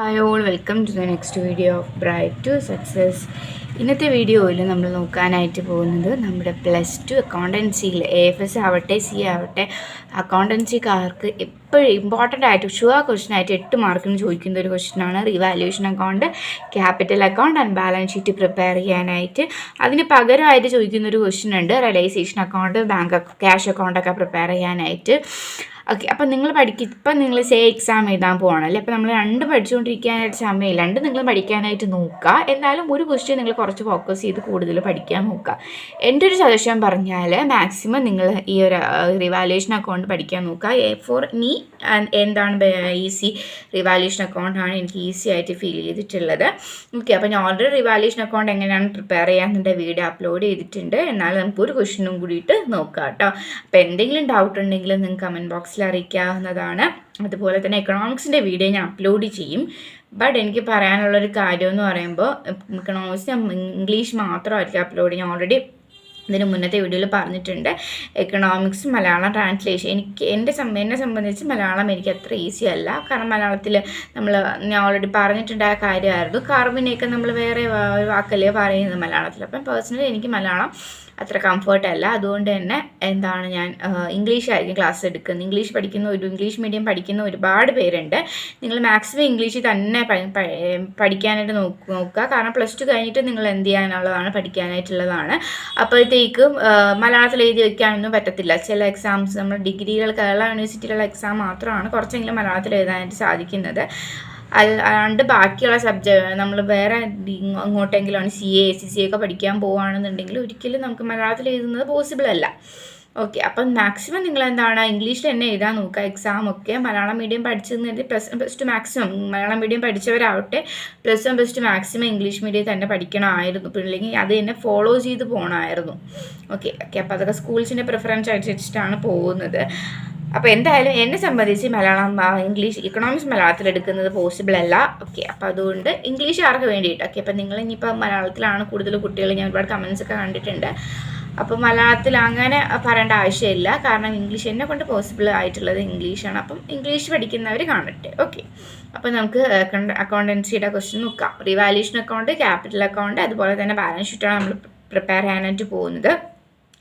Hi all, welcome to the next video of Bright to Success. ഇന്നത്തെ വീഡിയോയിൽ നമ്മൾ നോക്കാനായിട്ട് പോകുന്നത് നമ്മുടെ +2 അക്കൗണ്ടൻസിയിൽ AFS ആവട്ടെ സി ആവട്ടെ അക്കൗണ്ടൻസിക്കാർക്ക് എപ്പോഴും ഇമ്പോർട്ടൻ്റ് ആയിട്ട് ഷുവർ ക്വസ്റ്റൻ ആയിട്ട് 8 മാർക്കിന് ചോദിക്കുന്ന ഒരു ക്വസ്റ്റനാണ് revaluation account, capital account and balance sheet prepare ചെയ്യാനായിട്ട്. അതിന് പകരമായിട്ട് ചോദിക്കുന്നൊരു ക്വസ്റ്റൻ ഉണ്ട് റിയലൈസേഷൻ അക്കൗണ്ട്, ബാങ്ക് ക്യാഷ് അക്കൗണ്ടൊക്കെ പ്രിപ്പയർ ചെയ്യാനായിട്ട്. ഓക്കെ, അപ്പം നിങ്ങൾ ഇപ്പം നിങ്ങൾ എക്സാം എഴുതാൻ പോകണമല്ലേ. അപ്പോൾ നമ്മൾ രണ്ട് പഠിച്ചുകൊണ്ടിരിക്കാനായിട്ട് സമയമില്ല, രണ്ട് നിങ്ങൾ പഠിക്കാനായിട്ട് നോക്കുക. എന്നാലും ഒരു ക്വസ്റ്റ്യൻ നിങ്ങൾ കുറച്ച് ഫോക്കസ് ചെയ്ത് കൂടുതൽ പഠിക്കാൻ നോക്കുക. എൻ്റെ ഒരു സജഷൻ പറഞ്ഞാൽ മാക്സിമം നിങ്ങൾ ഈ ഒരു റിവാലുവേഷൻ അക്കൗണ്ട് പഠിക്കാൻ നോക്കുക. ഫോർ മീ എന്താണ് ഈസി റിവാലുവേഷൻ അക്കൗണ്ടാണ് എനിക്ക് ഈസി ആയിട്ട് ഫീൽ ചെയ്തിട്ടുള്ളത്. ഓക്കെ, അപ്പോൾ ഞാൻ ഓൾറെഡി റിവാലുവേഷൻ അക്കൗണ്ട് എങ്ങനെയാണ് പ്രിപ്പയർ ചെയ്യാമെന്നുണ്ട് വീഡിയോ അപ്ലോഡ് ചെയ്തിട്ടുണ്ട്. എന്നാലും നമുക്ക് ഒരു ക്വസ്റ്റ്യനും കൂടിയിട്ട് നോക്കാം കേട്ടോ. അപ്പോൾ എന്തെങ്കിലും ഡൗട്ട് ഉണ്ടെങ്കിൽ നിങ്ങൾക്ക് കമൻറ്റ് ബോക്സിൽ അറിയിക്കാവുന്നതാണ്. അതുപോലെ തന്നെ എക്കണോമിക്സിൻ്റെ വീഡിയോ ഞാൻ അപ്ലോഡ് ചെയ്യും. ബട്ട് എനിക്ക് പറയാനുള്ളൊരു കാര്യം എന്ന് പറയുമ്പോൾ എക്കണോമിക്സ് ഇംഗ്ലീഷ് മാത്രമായിരിക്കും അപ്ലോഡ് ചെയ്യാൻ. ഓൾറെഡി ഇതിന് മുന്നത്തെ വീഡിയോയിൽ പറഞ്ഞിട്ടുണ്ട്. എക്കണോമിക്സ് മലയാളം ട്രാൻസ്ലേഷൻ എന്നെ സംബന്ധിച്ച് മലയാളം എനിക്ക് അത്ര ഈസി അല്ല. കാരണം മലയാളത്തിൽ ഞാൻ ഓൾറെഡി പറഞ്ഞിട്ടുണ്ടായ കാര്യമായിരുന്നു. കർവിനെയൊക്കെ നമ്മൾ വേറെ വാക്കല്ലേ പറയുന്നത് മലയാളത്തിൽ. അപ്പം പേഴ്സണലി എനിക്ക് മലയാളം അത്ര കംഫർട്ടല്ല. അതുകൊണ്ട് തന്നെ ഞാൻ ഇംഗ്ലീഷായിരിക്കും ക്ലാസ് എടുക്കുന്നത്. ഇംഗ്ലീഷ് മീഡിയം പഠിക്കുന്ന ഒരുപാട് പേരുണ്ട്. നിങ്ങൾ മാക്സിമം ഇംഗ്ലീഷിൽ തന്നെ പഠിക്കാനായിട്ട് നോക്കുക. കാരണം +2 കഴിഞ്ഞിട്ട് നിങ്ങൾ എന്ത് ചെയ്യാനുള്ളതാണ്, പഠിക്കാനായിട്ടുള്ളതാണ്. അപ്പോഴത്തേക്കും മലയാളത്തിൽ എഴുതി വയ്ക്കാനൊന്നും പറ്റത്തില്ല. ചില എക്സാംസ് നമ്മൾ ഡിഗ്രികൾ കേരള യൂണിവേഴ്സിറ്റിയിലുള്ള എക്സാം മാത്രമാണ് കുറച്ചെങ്കിലും മലയാളത്തിൽ എഴുതാനായിട്ട് സാധിക്കുന്നത്. അല്ലാണ്ട് ബാക്കിയുള്ള സബ്ജക്റ്റ് നമ്മൾ വേറെ അങ്ങോട്ടെങ്കിലും CA SCC ഒക്കെ പഠിക്കാൻ പോവുകയാണെന്നുണ്ടെങ്കിൽ ഒരിക്കലും നമുക്ക് മലയാളത്തിൽ എഴുതുന്നത് പോസിബിൾ അല്ല. ഓക്കെ, അപ്പം മാക്സിമം നിങ്ങൾ ഇംഗ്ലീഷിൽ തന്നെ എഴുതാൻ നോക്കുക. എക്സാമൊക്കെ മലയാളം മീഡിയം പഠിച്ചെന്ന് കരുതി +1 മാക്സിമം മലയാളം മീഡിയം പഠിച്ചവരാവട്ടെ +1 മാക്സിമം ഇംഗ്ലീഷ് മീഡിയം തന്നെ പഠിക്കണമായിരുന്നു. ഇല്ലെങ്കിൽ അത് തന്നെ ഫോളോ ചെയ്ത് പോകണമായിരുന്നു. ഓക്കെ, അപ്പോൾ അതൊക്കെ സ്കൂൾസിൻ്റെ പ്രിഫറൻസ് അനുസരിച്ചിട്ടാണ് പോകുന്നത്. അപ്പോൾ എന്തായാലും എന്നെ സംബന്ധിച്ച് ഇംഗ്ലീഷ് എക്കണോമിക്സ് മലയാളത്തിൽ എടുക്കുന്നത് പോസിബിൾ അല്ല. ഓക്കെ, അപ്പോൾ അതുകൊണ്ട് ഇംഗ്ലീഷുകാർക്ക് വേണ്ടിയിട്ട്. ഓക്കെ, അപ്പോൾ നിങ്ങൾ ഇനിയിപ്പോൾ മലയാളത്തിലാണ് കൂടുതൽ കുട്ടികൾ, ഞാൻ ഒരുപാട് കമൻസ് ഒക്കെ കണ്ടിട്ടുണ്ട്. അപ്പോൾ മലയാളത്തിൽ അങ്ങനെ പറയേണ്ട ആവശ്യമില്ല. കാരണം ഇംഗ്ലീഷ് എന്നെ കൊണ്ട് പോസിബിൾ ആയിട്ടുള്ളത് ഇംഗ്ലീഷാണ്. അപ്പം ഇംഗ്ലീഷ് പഠിക്കുന്നവർ കാണട്ടെ. ഓക്കെ, അപ്പോൾ നമുക്ക് അക്കൗണ്ടൻസിയുടെ ക്വസ്റ്റ്യൻ നോക്കാം. റിവാലുവേഷൻ അക്കൗണ്ട്, ക്യാപിറ്റൽ അക്കൗണ്ട്, അതുപോലെ തന്നെ ബാലൻസ് ഷീറ്റാണ് നമ്മൾ പ്രിപ്പയർ ചെയ്യാനായിട്ട് പോകുന്നത്.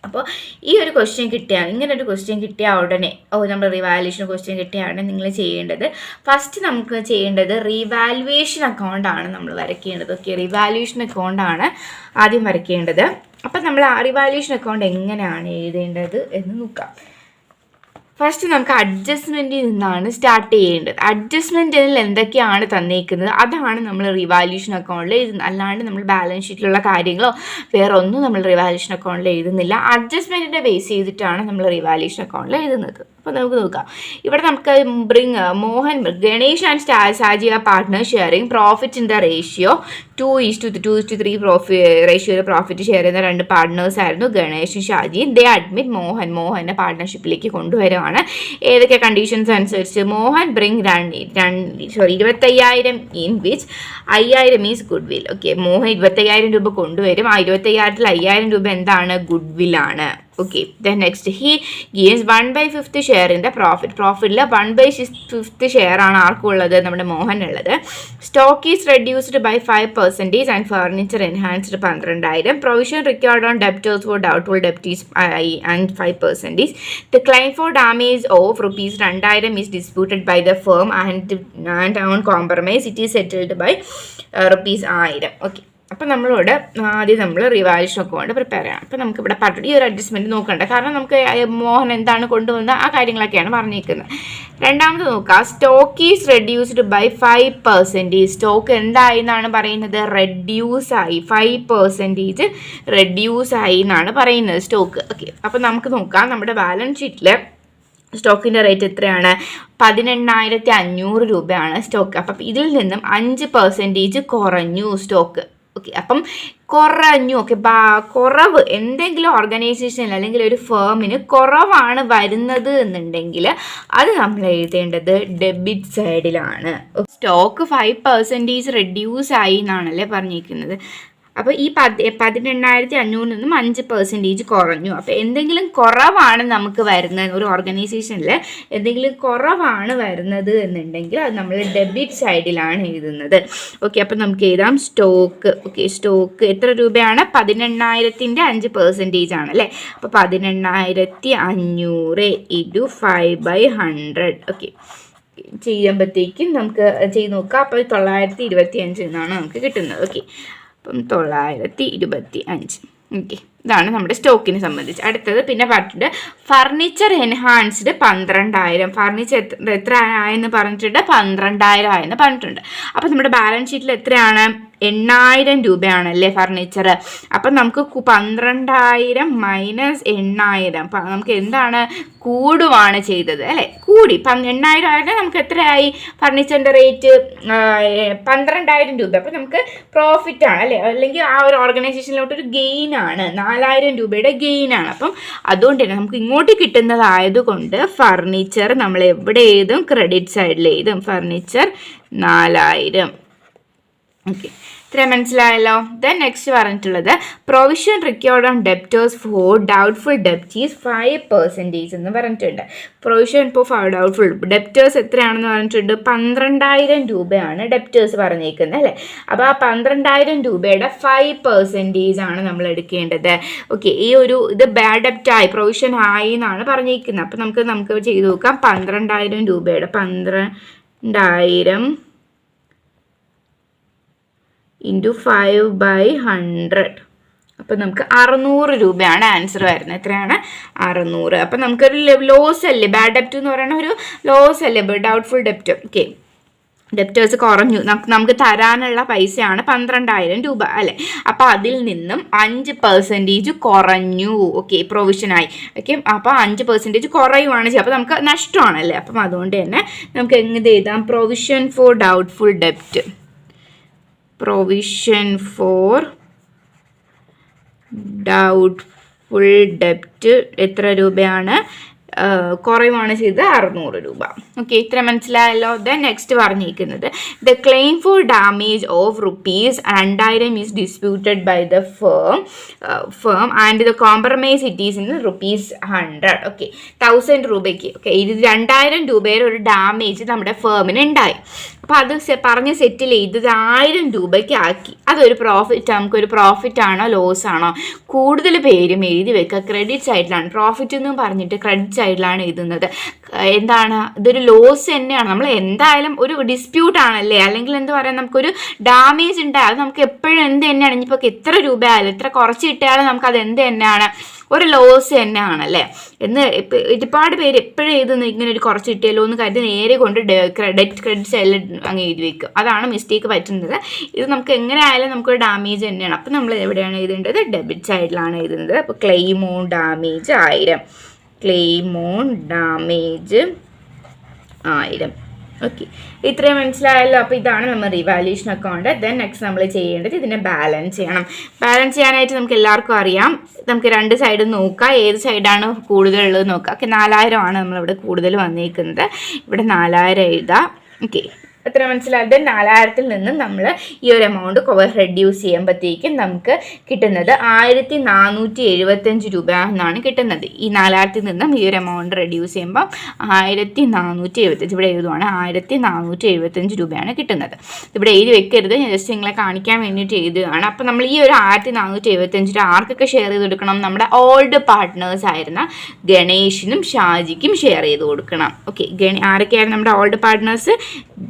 അപ്പോൾ ഈ ഒരു ക്വസ്റ്റ്യൻ ഇങ്ങനൊരു ക്വസ്റ്റ്യൻ കിട്ടിയ ഉടനെ നമ്മൾ റിവാലുവേഷൻ ക്വസ്റ്റ്യൻ കിട്ടിയ ഉടനെ നിങ്ങൾ ചെയ്യേണ്ടത് ഫസ്റ്റ് നമുക്ക് ചെയ്യേണ്ടത് റിവാലുവേഷൻ അക്കൗണ്ടാണ് നമ്മൾ വരയ്ക്കേണ്ടത്. ഓക്കെ, റിവാലുവേഷൻ അക്കൗണ്ടാണ് ആദ്യം വരയ്ക്കേണ്ടത്. അപ്പം നമ്മൾ ആ റിവാലുവേഷൻ അക്കൗണ്ട് എങ്ങനെയാണ് എഴുതേണ്ടത് എന്ന് നോക്കാം. ഫസ്റ്റ് നമുക്ക് അഡ്ജസ്റ്റ്മെൻറ്റിൽ നിന്നാണ് സ്റ്റാർട്ട് ചെയ്യേണ്ടത്. അഡ്ജസ്റ്റ്മെൻറ്റിൽ എന്തൊക്കെയാണ് തന്നേക്കുന്നത് അതാണ് നമ്മൾ റിവാലുവേഷൻ അക്കൗണ്ടിൽ എഴുതുന്നത്. അല്ലാണ്ട് നമ്മൾ ബാലൻസ് ഷീറ്റിലുള്ള കാര്യങ്ങളോ വേറെ ഒന്നും നമ്മൾ റിവാലുവേഷൻ അക്കൗണ്ടിൽ എഴുതുന്നില്ല. അഡ്ജസ്റ്റ്മെൻറ്റിനെ ബേസ് ചെയ്തിട്ടാണ് നമ്മൾ റിവാലുവേഷൻ അക്കൗണ്ടിൽ എഴുതുന്നത്. അപ്പോൾ നമുക്ക് നോക്കാം. ഇവിടെ നമുക്ക് Ganesh and Saji partner sharing profit in the ratio 2:3 റേഷ്യോയിൽ പ്രോഫിറ്റ് ഷെയർ ചെയ്യുന്ന 2 പാർട്ട്നേഴ്സ് ആയിരുന്നു ഗണേഷും ഷാജിയും. ദേ അഡ്മിറ്റ് മോഹനെ പാർട്ട്ണർഷിപ്പിലേക്ക് കൊണ്ടുവരുവാണ്. ഏതൊക്കെ കണ്ടീഷൻസ് അനുസരിച്ച്? Mohan bring 25,000 in which 5,000 is goodwill. Okay, Mohan 25,000 രൂപ കൊണ്ടുവരും. ആ 25,000 5,000 രൂപ എന്താണ്? ഗുഡ് വില്ലാണ്. Okay, then next he gains 1/5 share in the പ്രോഫിറ്റിൽ 1/5 ഷെയർ ആണ് ആർക്കുള്ളത്? നമ്മുടെ മോഹനുള്ളത്. Stock is reduced by 5% and furniture enhanced 12,000. Provision required on debtors for doubtful debts and 5%. The claim for damage of ₹2,000 is disputed by the firm and on compromise it is settled by ₹1,000. Okay, അപ്പം നമ്മളോട് ആദ്യം നമ്മൾ revaluation account prepare ചെയ്യണം. അപ്പം നമുക്ക് ഇവിടെ ഈ ഒരു അഡ്ജസ്റ്റ്മെൻറ്റ് നോക്കണ്ട. കാരണം നമുക്ക് മോഹൻ എന്താണ് കൊണ്ടുവന്നത് ആ കാര്യങ്ങളൊക്കെയാണ് പറഞ്ഞിരിക്കുന്നത്. രണ്ടാമത് നോക്കാം. Stock is reduced by 5%. Stock എന്തായി എന്നാണ് പറയുന്നത്? റെഡ്യൂസ് ആയി. 5% റെഡ്യൂസ് ആയി എന്നാണ് പറയുന്നത് സ്റ്റോക്ക്. ഓക്കെ, അപ്പം നമുക്ക് നോക്കാം. നമ്മുടെ ബാലൻസ് ഷീറ്റിൽ സ്റ്റോക്കിൻ്റെ റേറ്റ് എത്രയാണ്? 18,500 രൂപയാണ് സ്റ്റോക്ക്. അപ്പം ഇതിൽ നിന്നും 5% കുറഞ്ഞു സ്റ്റോക്ക്. ഓക്കെ, അപ്പം കുറഞ്ഞു. ഓക്കെ, കുറവ് എന്തെങ്കിലും ഓർഗനൈസേഷനിൽ അല്ലെങ്കിൽ ഒരു ഫേമിന് കുറവാണ് വരുന്നത് എന്നുണ്ടെങ്കിൽ അത് നമ്മൾ എഴുതേണ്ടത് ഡെബിറ്റ് സൈഡിലാണ്. സ്റ്റോക്ക് 5% റെഡ്യൂസ് ആയി എന്നാണല്ലേ പറഞ്ഞിരിക്കുന്നത്. അപ്പോൾ ഈ 18,500 നിന്നും 5% കുറഞ്ഞു. അപ്പോൾ എന്തെങ്കിലും കുറവാണ് നമുക്ക് വരുന്നത്, ഒരു ഓർഗനൈസേഷനിൽ എന്തെങ്കിലും കുറവാണ് വരുന്നത് എന്നുണ്ടെങ്കിൽ അത് നമ്മൾ ഡെബിറ്റ് സൈഡിലാണ് എഴുതുന്നത്. ഓക്കെ, അപ്പോൾ നമുക്ക് എഴുതാം സ്റ്റോക്ക്. ഓക്കെ, സ്റ്റോക്ക് എത്ര രൂപയാണ്? 18,000-ൻ്റെ 5% ആണ് അല്ലേ. അപ്പോൾ 18,500 × 5/100. ഓക്കെ, ചെയ്യുമ്പോഴത്തേക്കും നമുക്ക് ചെയ്ത് നോക്കാം. അപ്പോൾ 925 എന്നാണ് നമുക്ക് കിട്ടുന്നത്. ഓക്കെ, അപ്പം 925. ഓക്കെ, ഇതാണ് നമ്മുടെ സ്റ്റോക്കിനെ സംബന്ധിച്ച്. അടുത്തത് പിന്നെ പറഞ്ഞിട്ടുണ്ട് ഫർണിച്ചർ എൻഹാൻസ്ഡ് 12,000. ഫർണിച്ചർ എത്ര ആയെന്ന് പറഞ്ഞിട്ടുണ്ട്? 12,000 ആയെന്ന് പറഞ്ഞിട്ടുണ്ട്. അപ്പം നമ്മുടെ ബാലൻസ് ഷീറ്റിൽ എത്രയാണ്? 8,000 രൂപയാണല്ലേ ഫർണിച്ചർ. അപ്പം നമുക്ക് 12,000 മൈനസ് 8,000 നമുക്ക് എന്താണ്? കൂടുവാണ് ചെയ്തത് അല്ലേ. കൂടി 8,000 ആയിട്ട് നമുക്ക് എത്രയായി? ഫർണിച്ചറിൻ്റെ റേറ്റ് 12,000 രൂപ. അപ്പം നമുക്ക് പ്രോഫിറ്റ് ആണ് അല്ലേ, അല്ലെങ്കിൽ ആ ഒരു ഓർഗനൈസേഷനിലോട്ടൊരു ഗെയിൻ ആണ്, 4,000 രൂപയുടെ ഗെയിൻ ആണ്. അപ്പം അതുകൊണ്ട് തന്നെ നമുക്ക് ഇങ്ങോട്ട് കിട്ടുന്നതായതുകൊണ്ട് ഫർണിച്ചർ നമ്മൾ എവിടെ എഴുതും? ക്രെഡിറ്റ് സൈഡിൽ എഴുതും. ഫർണിച്ചർ 4,000. ഓക്കെ, ഇത്രയും മനസ്സിലായല്ലോ. ദെൻ നെക്സ്റ്റ് പറഞ്ഞിട്ടുള്ളത് provision required on debtors for doubtful ഡെപ്റ്റ് ഈസ് 5% എന്ന് പറഞ്ഞിട്ടുണ്ട്. പ്രൊവിഷൻ ഇപ്പോൾ ഡൗട്ട്ഫുൾ ഡെപ്റ്റേഴ്സ് എത്രയാണെന്ന് പറഞ്ഞിട്ടുണ്ട്? 12,000 രൂപയാണ് ഡെപ്റ്റേഴ്സ് പറഞ്ഞേക്കുന്നത് അല്ലേ. അപ്പോൾ ആ 12,000 രൂപയുടെ 5% ആണ് നമ്മൾ എടുക്കേണ്ടത്. ഓക്കെ, ഈ ഒരു ഇത് ബാഡ് ഡെപ്റ്റ് ആയി, പ്രൊവിഷൻ ആയി എന്നാണ് പറഞ്ഞേക്കുന്നത്. അപ്പോൾ നമുക്ക് ചെയ്ത് നോക്കാം. 12,000 രൂപയുടെ 12,000 × 5/100. അപ്പം നമുക്ക് 600 രൂപയാണ് ആൻസർ വരുന്നത്. എത്രയാണ്? 600. അപ്പം നമുക്കൊരു ലോസ് അല്ലേ, ബാഡ് ഡെപ്റ്റ് എന്ന് പറയുന്ന ഒരു ലോസ് അല്ലേ, ഡൗട്ട്ഫുൾ ഡെപ്റ്റ്. ഓക്കെ, ഡെപ്റ്റേഴ്സ് കുറഞ്ഞു, നമുക്ക് തരാനുള്ള പൈസയാണ് 12,000 രൂപ അല്ലേ. അപ്പോൾ അതിൽ നിന്നും 5% കുറഞ്ഞു. ഓക്കെ, പ്രൊവിഷനായി. ഓക്കെ, അപ്പോൾ 5% കുറയുവാണ് ചെയ്യുക. അപ്പോൾ നമുക്ക് നഷ്ടമാണല്ലേ. അപ്പം അതുകൊണ്ട് തന്നെ നമുക്ക് എങ്ങനെ എഴുതാം? പ്രൊവിഷൻ ഫോർ ഡൗട്ട്ഫുൾ ഡെപ്റ്റ്. പ്രൊവിഷൻ ഫോർ ഡൗട്ട്ഫുൾ ഡെപ്റ്റ് എത്ര രൂപയാണ്? കുറയുവാണ് ചെയ്തത് 600 രൂപ. ഓക്കെ, ഇത്ര മനസ്സിലായല്ലോ. ദെൻ നെക്സ്റ്റ് പറഞ്ഞിരിക്കുന്നത് the claim for damage of ₹2,000 is disputed by the firm and the compromise it is in ₹100. Okay, 1,000 രൂപയ്ക്ക്. ഓക്കെ, ഇത് 2,000 രൂപയുടെ ഒരു ഡാമേജ് നമ്മുടെ ഫേമിന് ഉണ്ടായി. അപ്പോൾ അത് പറഞ്ഞ് സെറ്റിൽ ചെയ്ത് 1,000 രൂപയ്ക്ക് ആക്കി. അതൊരു പ്രോഫിറ്റ്, നമുക്കൊരു പ്രോഫിറ്റ് ആണോ ലോസ് ആണോ? കൂടുതൽ പേരും എഴുതി വെക്കുക ക്രെഡിറ്റ് സൈഡിലാണ്. പ്രോഫിറ്റ് എന്ന് പറഞ്ഞിട്ട് ക്രെഡിറ്റ് സൈഡിലാണ് എഴുതുന്നത്. എന്താണ്? ഇതൊരു ലോസ് തന്നെയാണ്. നമ്മൾ എന്തായാലും ഒരു ഡിസ്പ്യൂട്ട് ആണല്ലേ, അല്ലെങ്കിൽ എന്താ പറയുക, നമുക്കൊരു ഡാമേജ് ഉണ്ടായാൽ അത് നമുക്ക് എപ്പോഴും എന്ത് തന്നെയാണ്, ഇനിയിപ്പോൾ എത്ര രൂപ ആയാലും എത്ര കുറച്ച് കിട്ടിയാലും നമുക്കത് എന്ത് തന്നെയാണ്? ഒരു ലോസ് തന്നെയാണല്ലേ എന്ന് ഒരുപാട് പേര് എപ്പോഴും എഴുതുന്നു. ഇങ്ങനെ ഒരു കുറച്ച് കിട്ടിയല്ലോ എന്ന് കരുതി നേരെ കൊണ്ട് ക്രെഡിറ്റ് സൈഡിൽ അങ്ങ് എഴുതി വെക്കും. അതാണ് മിസ്റ്റേക്ക് പറ്റുന്നത്. ഇത് നമുക്ക് എങ്ങനെ ആയാലും നമുക്കൊരു ഡാമേജ് തന്നെയാണ്. അപ്പോൾ നമ്മൾ എവിടെയാണ് എഴുതേണ്ടത്? ഡെബിറ്റ് സൈഡിലാണ് എഴുതുന്നത്. അപ്പോൾ claim on damage 1000. Claim on damage 1000. Okay, ഇത്രയും മനസ്സിലായല്ലോ. അപ്പോൾ ഇതാണ് നമ്മൾ റിവാല്യൂഷൻ അക്കൗണ്ട്. ദെൻ നെക്സ്റ്റ് നമ്മൾ ചെയ്യേണ്ടത് ഇതിനെ ബാലൻസ് ചെയ്യണം. ബാലൻസ് ചെയ്യാനായിട്ട് നമുക്ക് എല്ലാവർക്കും അറിയാം, നമുക്ക് 2 സൈഡും നോക്കാം, ഏത് സൈഡാണ് കൂടുതലുള്ളത് നോക്കാം. ഓക്കെ, 4,000 ആണ് നമ്മളിവിടെ കൂടുതൽ വന്നിരിക്കുന്നത്. ഇവിടെ 4,000 എഴുതാം. ഓക്കെ, എത്ര മനസ്സിലായത്? 4,000-ൽ നിന്നും നമ്മൾ ഈ ഒരു എമൗണ്ട് റെഡ്യൂസ് ചെയ്യുമ്പോഴത്തേക്കും നമുക്ക് കിട്ടുന്നത് 1,475 രൂപ എന്നാണ് കിട്ടുന്നത്. ഈ 4,000-ൽ നിന്നും ഈ ഒരു എമൗണ്ട് റെഡ്യൂസ് ചെയ്യുമ്പോൾ 1,475, ഇവിടെ എഴുതുവാണ് 1,475 രൂപയാണ് കിട്ടുന്നത്. ഇവിടെ എഴുതി വെക്കരുത്, ഞാൻ ജസ്റ്റ് നിങ്ങളെ കാണിക്കാൻ വേണ്ടിയിട്ട് എഴുതുകയാണ്. അപ്പോൾ നമ്മൾ ഈ ഒരു 1,475 ആർക്കൊക്കെ ഷെയർ ചെയ്ത് കൊടുക്കണം? നമ്മുടെ ഓൾഡ് പാർട്ട്നേഴ്സ് ആയിരുന്ന ഗണേഷിനും ഷാജിക്കും ഷെയർ ചെയ്ത് കൊടുക്കണം. ഓക്കെ, ആരൊക്കെയായിരുന്നു നമ്മുടെ ഓൾഡ് പാർട്ട്നേഴ്സ്?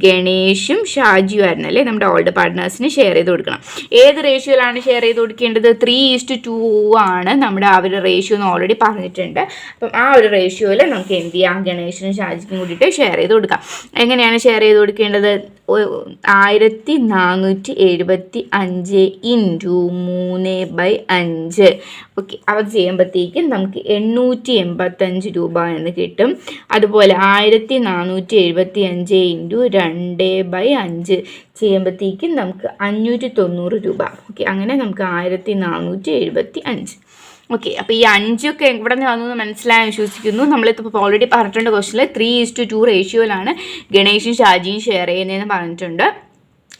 ഗണേഷും ഷാജിയും ആയിരുന്നല്ലേ നമ്മുടെ ഓൾഡ് പാർട്ട്നേഴ്സിന് ഷെയർ ചെയ്ത് കൊടുക്കണം. ഏത് റേഷ്യോയിലാണ് ഷെയർ ചെയ്ത് കൊടുക്കേണ്ടത്? 3:2 ആണ് നമ്മുടെ ആ ഒരു റേഷ്യോ എന്ന് ഓൾറെഡി പറഞ്ഞിട്ടുണ്ട്. അപ്പം ആ ഒരു റേഷ്യോയിൽ നമുക്ക് എന്ത് ചെയ്യാം? ഗണേഷിനും ഷാജിക്കും കൂടിയിട്ട് ഷെയർ ചെയ്ത് കൊടുക്കാം. എങ്ങനെയാണ് ഷെയർ ചെയ്ത് കൊടുക്കേണ്ടത്? 1,475 × 3/5. ഓക്കെ, അത് ചെയ്യുമ്പോഴത്തേക്കും നമുക്ക് 885 രൂപ എന്ന് കിട്ടും. അതുപോലെ 1,475 × 2/5 ചെയ്യുമ്പോഴത്തേക്കും നമുക്ക് 590 രൂപ. ഓക്കെ, അങ്ങനെ നമുക്ക് 1,475. ഓക്കെ, അപ്പോൾ ഈ 5 എവിടെ നിന്ന് വന്നു മനസ്സിലായെന്ന് വിശ്വസിക്കുന്നു. നമ്മളിപ്പോൾ ഓൾറെഡി പറഞ്ഞിട്ടുണ്ട് ക്വസ്റ്റനിൽ 3:2 റേഷ്യോയിലാണ് ഗണേഷും ഷാജിയും ഷെയർ ചെയ്യുന്നതെന്ന് പറഞ്ഞിട്ടുണ്ട്.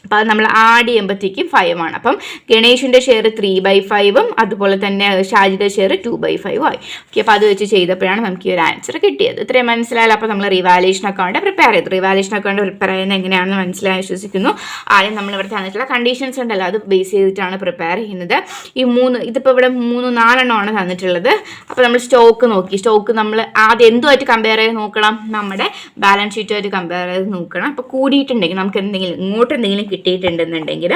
അപ്പോൾ അത് നമ്മൾ ആഡ് ചെയ്യുമ്പോഴത്തേക്കും 5 ആണ്. അപ്പം ഗണേഷിൻ്റെ ഷെയർ 3/5 അതുപോലെ തന്നെ ഷാജിയുടെ ഷെയർ 2/5 ആയി. ഓക്കെ, അപ്പോൾ അത് വെച്ച് ചെയ്തപ്പോഴാണ് നമുക്ക് ഈ ഒരു ആൻസർ കിട്ടിയത്. ഇത്രയും മനസ്സിലായാലും അപ്പോൾ നമ്മൾ റിവാലുവേഷൻ അക്കൗണ്ട് പ്രിപ്പയർ ചെയ്തു. റിവാലുവേഷൻ അക്കൗണ്ട് പ്രിപ്പയർ ചെയ്യുന്നത് എങ്ങനെയാണെന്ന് മനസ്സിലായി വിശ്വസിക്കുന്നു. ആദ്യം നമ്മളിവിടെ തന്നിട്ടുള്ള കണ്ടീഷൻസ് ഉണ്ടല്ലോ, അത് ബേസ് ചെയ്തിട്ടാണ് പ്രിപ്പയർ ചെയ്യുന്നത്. ഇതിപ്പോൾ ഇവിടെ 3-4 തന്നിട്ടുള്ളത്. അപ്പോൾ നമ്മൾ സ്റ്റോക്ക് നോക്കി. സ്റ്റോക്ക് നമ്മൾ ആദ്യം എന്തുമായിട്ട് കമ്പയർ ചെയ്ത് നോക്കണം? നമ്മുടെ ബാലൻസ് ഷീറ്റുമായിട്ട് കമ്പയർ ചെയ്ത് നോക്കണം. അപ്പോൾ കൂടിയിട്ടുണ്ടെങ്കിൽ നമുക്ക് ഇങ്ങോട്ട് എന്തെങ്കിലും കിട്ടിയിട്ടുണ്ടെന്നുണ്ടെങ്കിൽ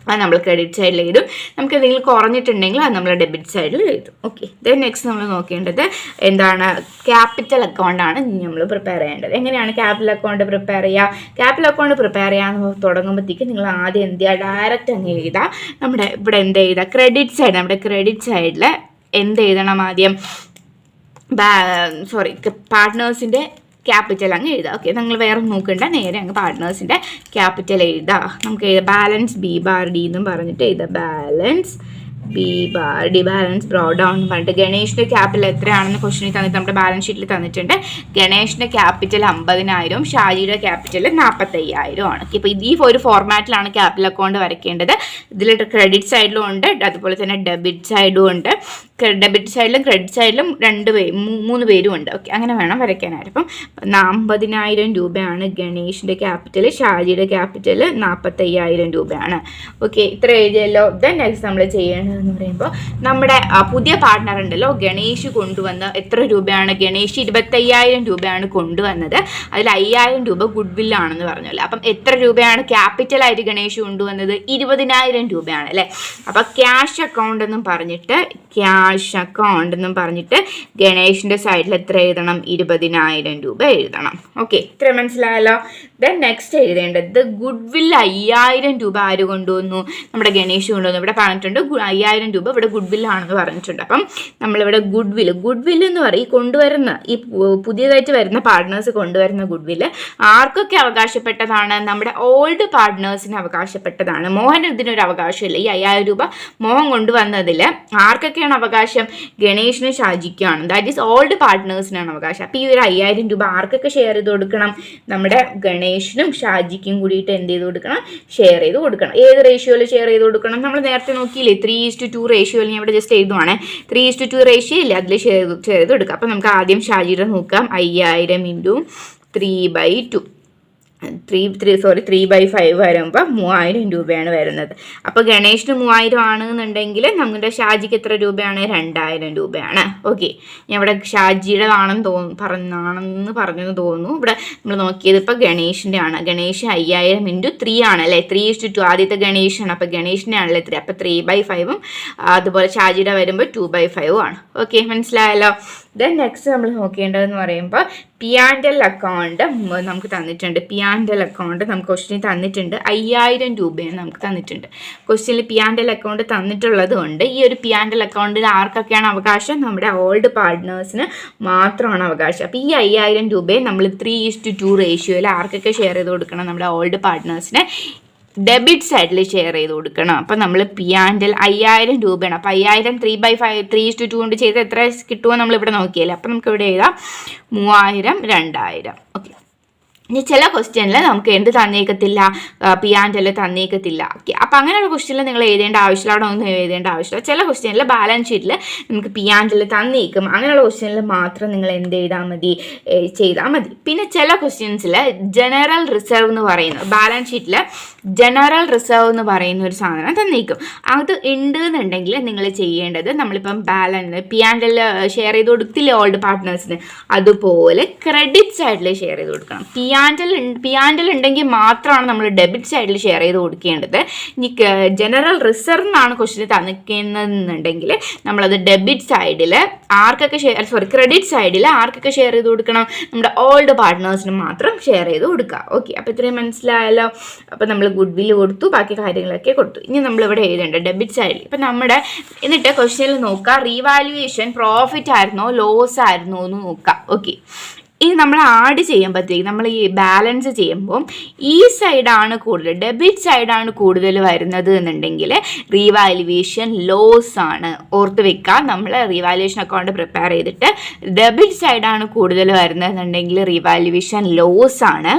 അത് നമ്മൾ ക്രെഡിറ്റ് സൈഡിൽ എഴുതും. നമുക്ക് എന്തെങ്കിലും കുറഞ്ഞിട്ടുണ്ടെങ്കിൽ അത് നമ്മൾ ഡെബിറ്റ് സൈഡിൽ എഴുതും. ഓക്കെ, ദെൻ നെക്സ്റ്റ് നമ്മൾ നോക്കേണ്ടത് എന്താണ്? ക്യാപിറ്റൽ അക്കൗണ്ടാണ് നമ്മൾ പ്രിപ്പയർ ചെയ്യേണ്ടത്. എങ്ങനെയാണ് ക്യാപിറ്റൽ അക്കൗണ്ട് പ്രിപ്പയർ ചെയ്യുക? ക്യാപിറ്റൽ അക്കൗണ്ട് പ്രിപ്പയർ ചെയ്യാൻ തുടങ്ങുമ്പോഴത്തേക്ക് നിങ്ങൾ ആദ്യം എന്ത് ചെയ്യുക? ഡയറക്റ്റ് അങ്ങ് എഴുതുക. നമ്മുടെ ഇവിടെ എന്ത് എഴുതുക? Credit side. നമ്മുടെ ക്രെഡിറ്റ് സൈഡിൽ എന്ത് എഴുതണം? ആദ്യം പാർട്ട്നേഴ്സിൻ്റെ ക്യാപിറ്റൽ അങ്ങ് എഴുതുക. ഓക്കെ, നിങ്ങൾ വേറെ നോക്കണ്ട, നേരെ അങ്ങ് പാർട്ട്നേഴ്സിൻ്റെ ക്യാപിറ്റൽ എഴുതുക. നമുക്ക് എഴുതാം ബാലൻസ് B/D എന്നും പറഞ്ഞിട്ട് എഴുതാം. Balance B/D, balance broad down എന്ന് പറഞ്ഞിട്ട് ഗണേഷിൻ്റെ ക്യാപിറ്റൽ എത്രയാണെന്ന് ക്വസ്റ്റനിൽ തന്നിട്ട് നമ്മുടെ ബാലൻസ് ഷീറ്റിൽ തന്നിട്ടുണ്ട്. ഗണേഷിൻ്റെ ക്യാപിറ്റൽ 50,000, ഷാജിയുടെ ക്യാപിറ്റൽ 45,000 ആണ്. ഇപ്പോൾ ഈ ഒരു ഫോർമാറ്റിലാണ് ക്യാപിറ്റൽ അക്കൗണ്ട് വരയ്ക്കേണ്ടത്. ഇതിൽ ക്രെഡിറ്റ് സൈഡിലും ഉണ്ട്, അതുപോലെ തന്നെ ഡെബിറ്റ് സൈഡും ഉണ്ട്. ഡെബിറ്റ് സൈഡിലും ക്രെഡിറ്റ് സൈഡിലും 3 പേരും ഉണ്ട്. ഓക്കെ, അങ്ങനെ വേണം വരയ്ക്കാനായിട്ട്. അപ്പം 50,000 രൂപയാണ് ഗണേഷിൻ്റെ ക്യാപിറ്റൽ, ഷാജിയുടെ ക്യാപിറ്റൽ 45,000 രൂപയാണ്. ഓക്കെ, ഇത്ര എഴുതിയല്ലോ. ദെൻ നെക്സ്റ്റ് നമ്മൾ ചെയ്യേണ്ടതെന്ന് പറയുമ്പോൾ നമ്മുടെ പുതിയ പാർട്ട്ണർ ഉണ്ടല്ലോ, ഗണേഷ് കൊണ്ടുവന്ന എത്ര രൂപയാണ്? ഗണേഷ് 25,000 രൂപയാണ് കൊണ്ടുവന്നത്. അതിൽ 5,000 രൂപ ഗുഡ് വില്ലാണെന്ന് പറഞ്ഞല്ലോ. അപ്പം എത്ര രൂപയാണ് ക്യാപിറ്റലായിട്ട് ഗണേഷ് കൊണ്ടുവന്നത്? 20,000 രൂപയാണ് അല്ലേ. അപ്പം ക്യാഷ് അക്കൗണ്ട് എന്നും പറഞ്ഞിട്ട് ഗണേഷിൻ്റെ സൈഡിൽ എത്ര എഴുതണം? 20,000 രൂപ എഴുതണം. ഓക്കെ, ഇത്ര മനസ്സിലായല്ലോ. ദെൻ നെക്സ്റ്റ് എഴുതേണ്ടത് ഗുഡ് വില്ല് 5,000 രൂപ ആര് കൊണ്ടുവന്നു? നമ്മുടെ ഗണേഷ് കൊണ്ടുവന്നു. ഇവിടെ പറഞ്ഞിട്ടുണ്ട് 5,000 രൂപ ഇവിടെ ഗുഡ് വില്ലാണെന്ന് പറഞ്ഞിട്ടുണ്ട്. അപ്പം നമ്മളിവിടെ ഗുഡ് വില്ല് എന്ന് പറയും കൊണ്ടുവരുന്ന ഈ പുതിയതായിട്ട് വരുന്ന പാർട്ട്നേഴ്സ് കൊണ്ടുവരുന്ന ഗുഡ് വില്ല് ആർക്കൊക്കെ അവകാശപ്പെട്ടതാണ്? നമ്മുടെ ഓൾഡ് പാർട്ട്നേഴ്സിന് അവകാശപ്പെട്ടതാണ്. മോഹൻ ഇതിനൊരു അവകാശമില്ല. ഈ 5,000 രൂപ മോഹൻ കൊണ്ടുവന്നതിൽ ആർക്കൊക്കെയാണ് അവകാശം? ഗണേഷിനും ഷാജിക്കാണ്. ദാറ്റ് ഈസ് ഓൾഡ് പാർട്ട്നേഴ്സിനാണ് അവകാശം. അപ്പോൾ ഈ ഒരു 5,000 രൂപ ആർക്കൊക്കെ ഷെയർ ചെയ്ത് കൊടുക്കണം? നമ്മുടെ ഗണേഷിനും ഷാജിക്കും കൂടിയിട്ട് എന്ത് ചെയ്ത് കൊടുക്കണം? ഷെയർ ചെയ്ത് കൊടുക്കണം. ഏത് റേഷ്യോയിൽ ഷെയർ ചെയ്ത് കൊടുക്കണം? നമ്മൾ നേരത്തെ നോക്കിയില്ലേ 3:2 റേഷ്യോയിൽ. ഞാൻ ഇവിടെ ജസ്റ്റ് എഴുതുവാണ്. 3:2 റേഷ്യോ ഇല്ലേ, അതിൽ ഷെയർ ചെയ്ത് കൊടുക്കുക. അപ്പോൾ നമുക്ക് ആദ്യം ഷാജിയുടെ നോക്കാം. 5,000 × 3/2 3/5 വരുമ്പോൾ 3,000 രൂപയാണ് വരുന്നത്. അപ്പോൾ ഗണേഷിന് 3,000 ആണെന്നുണ്ടെങ്കിൽ നമ്മുടെ ഷാജിക്ക് എത്ര രൂപയാണ്? 2,000 രൂപയാണ്. ഓക്കെ, ഞാൻ ഇവിടെ ഷാജിയുടെ ആണെന്ന് പറഞ്ഞെന്ന് തോന്നുന്നു. ഇവിടെ നമ്മൾ നോക്കിയത് ഇപ്പോൾ ഗണേഷിൻ്റെ ആണ്. ഗണേഷ് 5,000 × 3 ആണ് അല്ലേ. 3:2 ആദ്യത്തെ ഗണേഷാണ്. അപ്പോൾ ഗണേഷിൻ്റെ ആണല്ലേ 3. അപ്പോൾ 3/5 അതുപോലെ ഷാജിയുടെ വരുമ്പോൾ 2/5 ആണ്. ഓക്കെ, മനസ്സിലായല്ലോ. ദെൻ നെക്സ്റ്റ് നമ്മൾ നോക്കേണ്ടതെന്ന് പറയുമ്പോൾ P&L അക്കൗണ്ട് നമുക്ക് തന്നിട്ടുണ്ട്. P&L അക്കൗണ്ട് നമുക്ക് ക്വസ്റ്റ്യൻ തന്നിട്ടുണ്ട്. 5,000 രൂപയാണ് നമുക്ക് തന്നിട്ടുണ്ട്. ക്വസ്റ്റ്യനിൽ P&L അക്കൗണ്ട് തന്നിട്ടുള്ളത് കൊണ്ട് ഈ ഒരു P&L അക്കൗണ്ടിൽ ആർക്കൊക്കെയാണ് അവകാശം? നമ്മുടെ ഓൾഡ് പാർട്ട്നേഴ്സിന് മാത്രമാണ് അവകാശം. അപ്പോൾ ഈ 5,000 രൂപയെ നമ്മൾ 3:2 റേഷ്യോയിൽ ആർക്കൊക്കെ ഷെയർ ചെയ്ത് കൊടുക്കണം? നമ്മുടെ ഓൾഡ് പാർട്ട്നേഴ്സിനെ ഡെബിറ്റ് സൈഡിൽ ഷെയർ ചെയ്ത് കൊടുക്കണം. അപ്പം നമ്മൾ P&L 5,000 രൂപയാണ്. അപ്പോൾ 5,000 3/5 3:2 കൊണ്ട് ചെയ്ത് എത്ര കിട്ടുമോ നമ്മളിവിടെ നോക്കിയല്ലേ. അപ്പം നമുക്ക് ഇവിടെ എഴുതാം 3,000 2,000. ഓക്കെ, ഇനി ചില ക്വസ്റ്റ്യനിൽ നമുക്ക് എന്ത് തന്നേക്കത്തില്ല? P&L തന്നേക്കത്തില്ല. ഓക്കെ, അപ്പോൾ അങ്ങനെയുള്ള ക്വസ്റ്റ്യനിൽ നിങ്ങൾ എഴുതേണ്ട ആവശ്യമില്ല, അവിടെ ഒന്നും എഴുതേണ്ട ആവശ്യമില്ല. ചില ക്വസ്റ്റ്യനിൽ ബാലൻസ് ഷീറ്റിൽ നമുക്ക് P&L തന്നേക്കും. അങ്ങനെയുള്ള ക്വസ്റ്റ്യനിൽ മാത്രം നിങ്ങൾ എന്ത് ചെയ്താൽ മതി? ചെയ്താൽ മതി. പിന്നെ ചില ക്വസ്റ്റ്യൻസിൽ ജനറൽ റിസർവ് എന്ന് പറയുന്നത്, ബാലൻസ് ഷീറ്റിൽ ജനറൽ റിസർവ് എന്ന് പറയുന്ന ഒരു സാധനം തന്നേക്കും. അത് ഉണ്ട് എന്നുണ്ടെങ്കിൽ നിങ്ങൾ ചെയ്യേണ്ടത്, നമ്മളിപ്പം P&L ഷെയർ ചെയ്ത് കൊടുത്തില്ലേ ഓൾഡ് പാർട്ട്നേഴ്സിന്, അതുപോലെ ക്രെഡിറ്റ് സൈഡിൽ ഷെയർ ചെയ്ത് കൊടുക്കണം. P&L ഉണ്ടെങ്കിൽ മാത്രമാണ് നമ്മൾ ഡെബിറ്റ് സൈഡിൽ ഷെയർ ചെയ്ത് കൊടുക്കേണ്ടത്. ഇനി ജനറൽ റിസർവ് എന്നാണ് ക്വസ്റ്റ്യൻ തന്നിരിക്കുന്നതെന്നുണ്ടെങ്കിൽ നമ്മളത് ഡെബിറ്റ് സൈഡിൽ ക്രെഡിറ്റ് സൈഡിൽ ആർക്കൊക്കെ ഷെയർ ചെയ്ത് കൊടുക്കണം? നമ്മുടെ ഓൾഡ് പാർട്ട്നേഴ്സിന് മാത്രം ഷെയർ ചെയ്ത് കൊടുക്കുക. ഓക്കെ, അപ്പോൾ ഇത്രയും മനസ്സിലായല്ലോ. അപ്പോൾ നമ്മൾ ഗുഡ് വില്ല് കൊടുത്തു, ബാക്കി കാര്യങ്ങളൊക്കെ കൊടുത്തു. ഇനി നമ്മളിവിടെ എഴുതേണ്ട ഡെബിറ്റ് സൈഡിൽ ഇപ്പം എന്നിട്ട് ക്വസ്റ്റ്യനിൽ നോക്കുക, റീവാലുവേഷൻ പ്രോഫിറ്റ് ആയിരുന്നോ ലോസ് ആയിരുന്നോ എന്ന് നോക്കുക. ഓക്കെ, ഇനി നമ്മൾ ആഡ് ചെയ്യുമ്പോഴത്തേക്ക് നമ്മൾ ഈ ബാലൻസ് ചെയ്യുമ്പോൾ ഈ സൈഡാണ് കൂടുതൽ, ഡെബിറ്റ് സൈഡാണ് കൂടുതൽ വരുന്നത് എന്നുണ്ടെങ്കിൽ റീവാലുവേഷൻ ലോസ് ആണ്. ഓർത്ത് വെക്കുക, നമ്മൾ റീവാലുവേഷൻ അക്കൗണ്ട് പ്രിപ്പയർ ചെയ്തിട്ട് ഡെബിറ്റ് സൈഡാണ് കൂടുതൽ വരുന്നത് എന്നുണ്ടെങ്കിൽ റീവാലുവേഷൻ ലോസ് ആണ്.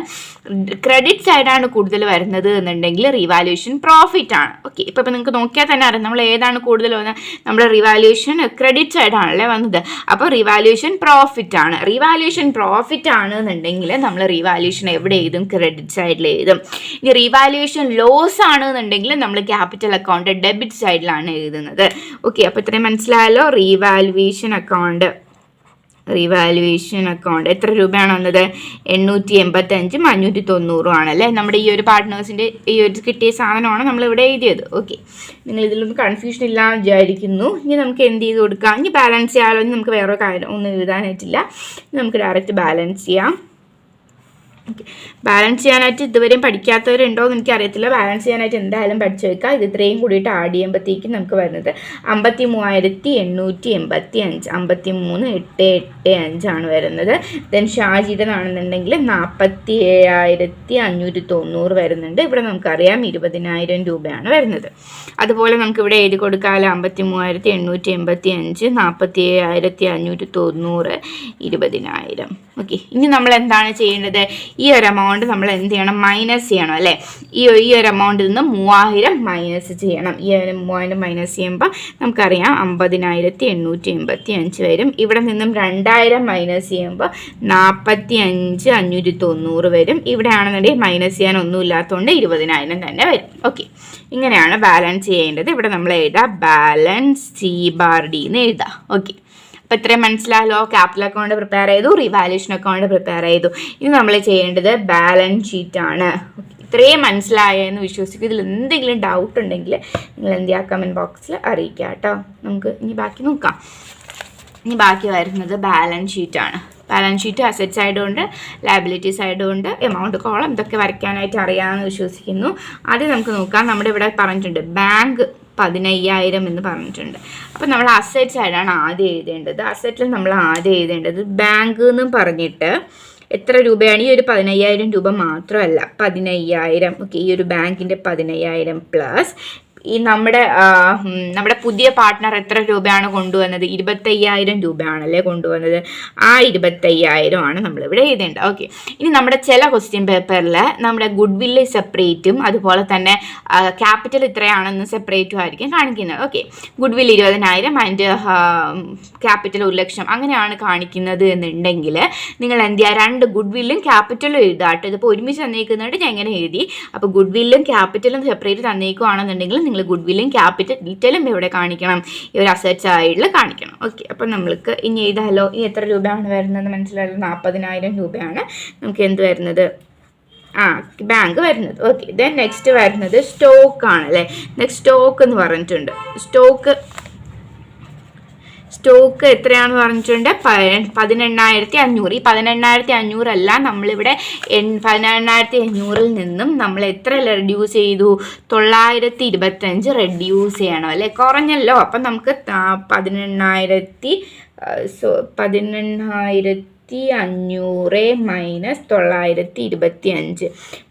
ക്രെഡിറ്റ് സൈഡാണ് കൂടുതൽ വരുന്നത് എന്നുണ്ടെങ്കിൽ റീവാലുവേഷൻ പ്രോഫിറ്റ് ആണ്. ഓക്കെ, ഇപ്പം നിങ്ങൾക്ക് നോക്കിയാൽ തന്നെ അറിയാം നമ്മൾ ഏതാണ് കൂടുതൽ വന്നത്. നമ്മുടെ റീവാലുവേഷൻ ക്രെഡിറ്റ് സൈഡാണല്ലേ വന്നത്, അപ്പോൾ റീവാലുവേഷൻ പ്രോഫിറ്റ് ആണ്. റീവാലുവേഷൻ പ്രോഫിറ്റ് ആണ് എന്നുണ്ടെങ്കിൽ നമ്മൾ റീവാലുവേഷൻ എവിടെ എഴുതും? ക്രെഡിറ്റ് സൈഡിൽ എഴുതും. ഇനി റീവാലുവേഷൻ ലോസ് ആണ് എന്നുണ്ടെങ്കിൽ നമ്മൾ ക്യാപിറ്റൽ അക്കൗണ്ട് ഡെബിറ്റ് സൈഡിലാണ് എഴുതുന്നത്. ഓക്കെ, അപ്പോൾ ഇത്രയും മനസ്സിലായല്ലോ. റീവാലുവേഷൻ അക്കൗണ്ട് എത്ര രൂപയാണ് വന്നത്? 885 590 ആണല്ലേ. നമ്മുടെ ഈ ഒരു പാർട്ട്നേഴ്സിൻ്റെ ഈ ഒരു കിട്ടിയ സാധനമാണ് നമ്മളിവിടെ എഴുതിയത്. ഓക്കെ, നിങ്ങൾ ഇതിലൊന്നും കൺഫ്യൂഷൻ ഇല്ലാന്ന് വിചാരിക്കുന്നു. ഇനി നമുക്ക് എന്ത് ചെയ്ത് കൊടുക്കാം? ഇനി ബാലൻസ് ചെയ്യാമല്ലോ. ഇനി നമുക്ക് വേറെ കാര്യം ഒന്നും എഴുതാനായിട്ടില്ല. നമുക്ക് ഡയറക്റ്റ് ബാലൻസ് ചെയ്യാം. ഓക്കെ, ബാലൻസ് ചെയ്യാനായിട്ട് ഇതുവരെയും പഠിക്കാത്തവരുണ്ടോ എന്ന് എനിക്കറിയത്തില്ല. ബാലൻസ് ചെയ്യാനായിട്ട് എന്തായാലും പഠിച്ചു വെക്കുക. ഇത് ഇത്രയും കൂടിയിട്ട് ആഡ് ചെയ്യുമ്പോഴത്തേക്കും നമുക്ക് വരുന്നത് 53,885 53,885 ആണ് വരുന്നത്. ദെൻ ഷാജിയുടേതാണെന്നുണ്ടെങ്കിൽ 47,590 വരുന്നുണ്ട്. ഇവിടെ നമുക്കറിയാം 20,000 രൂപയാണ് വരുന്നത്. അതുപോലെ നമുക്ക് ഇവിടെ എഴുതി കൊടുക്കാമല്ലോ 53,885 47,590 20,000. ഓക്കെ, ഇനി നമ്മൾ എന്താണ് ചെയ്യേണ്ടത്? ഈ ഒരു എമൗണ്ട് നമ്മൾ എന്ത് ചെയ്യണം? മൈനസ് ചെയ്യണം അല്ലേ. ഈ ഒരു എമൗണ്ടിൽ നിന്ന് 3,000 മൈനസ് ചെയ്യണം. ഈ ഒരു 3,000 മൈനസ് ചെയ്യുമ്പോൾ നമുക്കറിയാം 50,885 വരും. ഇവിടെ നിന്നും 2,000 മൈനസ് ചെയ്യുമ്പോൾ 45,590 വരും. ഇവിടെ ആണെന്നുണ്ടെങ്കിൽ മൈനസ് ചെയ്യാൻ ഒന്നും ഇല്ലാത്തതുകൊണ്ട് 20,000 തന്നെ വരും. ഓക്കെ, ഇങ്ങനെയാണ് ബാലൻസ് ചെയ്യേണ്ടത്. ഇവിടെ നമ്മൾ എഴുതാം ബാലൻസ് C/D എന്ന് എഴുതാം. ഓക്കെ, അപ്പോൾ ഇത്രയും മനസ്സിലായല്ലോ. ക്യാപിറ്റൽ അക്കൗണ്ട് പ്രിപ്പയർ ചെയ്തു, റിവാലുവേഷൻ അക്കൗണ്ട് പ്രിപ്പയർ ചെയ്തു. ഇനി നമ്മൾ ചെയ്യേണ്ടത് ബാലൻസ് ഷീറ്റാണ്. ഇത്രയും മനസ്സിലായെന്ന് വിശ്വസിക്കും. ഇതിൽ എന്തെങ്കിലും ഡൗട്ട് ഉണ്ടെങ്കിൽ നിങ്ങൾ എന്ത് ചെയ്യുക? കമൻറ്റ് ബോക്സിൽ അറിയിക്കുക കേട്ടോ. നമുക്ക് ഇനി ബാക്കി നോക്കാം. ഇനി ബാക്കി വരുന്നത് ബാലൻസ് ഷീറ്റാണ്. ബാലൻസ് ഷീറ്റ് അസറ്റ് സൈഡും ഉണ്ട്, ലയബിലിറ്റി സൈഡും ഉണ്ട്, എമൗണ്ട് കോളം ഇതൊക്കെ വരയ്ക്കാനായിട്ട് അറിയാമെന്ന് വിശ്വസിക്കുന്നു. ആദ്യം നമുക്ക് നോക്കാം. നമ്മുടെ ഇവിടെ പറഞ്ഞിട്ടുണ്ട് ബാങ്ക് 15,000 എന്ന് പറഞ്ഞിട്ടുണ്ട്. അപ്പോൾ നമ്മൾ അസറ്റ് സൈഡാണ് ആദ്യം എഴുതേണ്ടത്. അസറ്റിൽ നമ്മൾ ആദ്യം എഴുതേണ്ടത് ബാങ്ക് എന്നും പറഞ്ഞിട്ട് എത്ര രൂപയാണ്? ഈ ഒരു 15,000 രൂപ മാത്രമല്ല, 15,000. ഓക്കെ, ഈ ഒരു ബാങ്കിൻ്റെ 15,000 പ്ലസ് ഈ നമ്മുടെ പുതിയ പാർട്ട്ണർ എത്ര രൂപയാണ് കൊണ്ടുവന്നത്? 25,000 രൂപയാണല്ലേ കൊണ്ടുവന്നത്. ആ 25,000 ആണ് നമ്മളിവിടെ എഴുതേണ്ടത്. ഓക്കെ, ഇനി നമ്മുടെ ചില ക്വസ്റ്റ്യൻ പേപ്പറിൽ നമ്മുടെ ഗുഡ് വില്ല് സെപ്പറേറ്റും അതുപോലെ തന്നെ ക്യാപിറ്റൽ ഇത്രയാണെന്ന് സെപ്പറേറ്റും ആയിരിക്കും കാണിക്കുന്നത്. ഓക്കെ, ഗുഡ് വില്ല് 20,000 ആൻഡ് ക്യാപിറ്റൽ 1,00,000 അങ്ങനെയാണ് കാണിക്കുന്നത് എന്നുണ്ടെങ്കിൽ നിങ്ങൾ എന്ത് ചെയ്യുക? 2 ഗുഡ് വില്ലും ക്യാപിറ്റലും എഴുതാട്ടോ. ഇതിപ്പോൾ ഒരുമിച്ച് തന്നേക്കുന്നതായിട്ട് ഞാൻ എങ്ങനെ എഴുതി. അപ്പോൾ ഗുഡ് വില്ലും ക്യാപിറ്റലും സെപ്പറേറ്റ് തന്നേക്കുവാണെന്നുണ്ടെങ്കിൽ നിങ്ങൾ ഗുഡ് വില്ലും ക്യാപിറ്റലും എവിടെ കാണിക്കണം? ഈ ഒരു അസറ്റ് സൈഡിൽ കാണിക്കണം. ഓക്കെ, അപ്പം നമ്മൾക്ക് ഇനി എഴുതാമല്ലോ. ഇനി എത്ര രൂപയാണ് വരുന്നത് മനസ്സിലായല്ലോ? 40,000 രൂപയാണ് നമുക്ക് എന്ത് വരുന്നത്? ബാങ്ക് വരുന്നത്. ഓക്കെ, ദെൻ നെക്സ്റ്റ് വരുന്നത് സ്റ്റോക്ക് ആണ് അല്ലേ. നെക്സ്റ്റ് സ്റ്റോക്ക് എന്ന് പറഞ്ഞിട്ടുണ്ട്. സ്റ്റോക്ക് എത്രയാണെന്ന് പറഞ്ഞിട്ടുണ്ട്? 18,500. ഈ 18,500 അല്ല, നമ്മളിവിടെ 18,500 നിന്നും നമ്മൾ എത്ര റെഡ്യൂസ് ചെയ്തു? 925 റെഡ്യൂസ് ചെയ്യണം അല്ലേ. കുറഞ്ഞല്ലോ. അപ്പം നമുക്ക് 18,500 മൈനസ് 925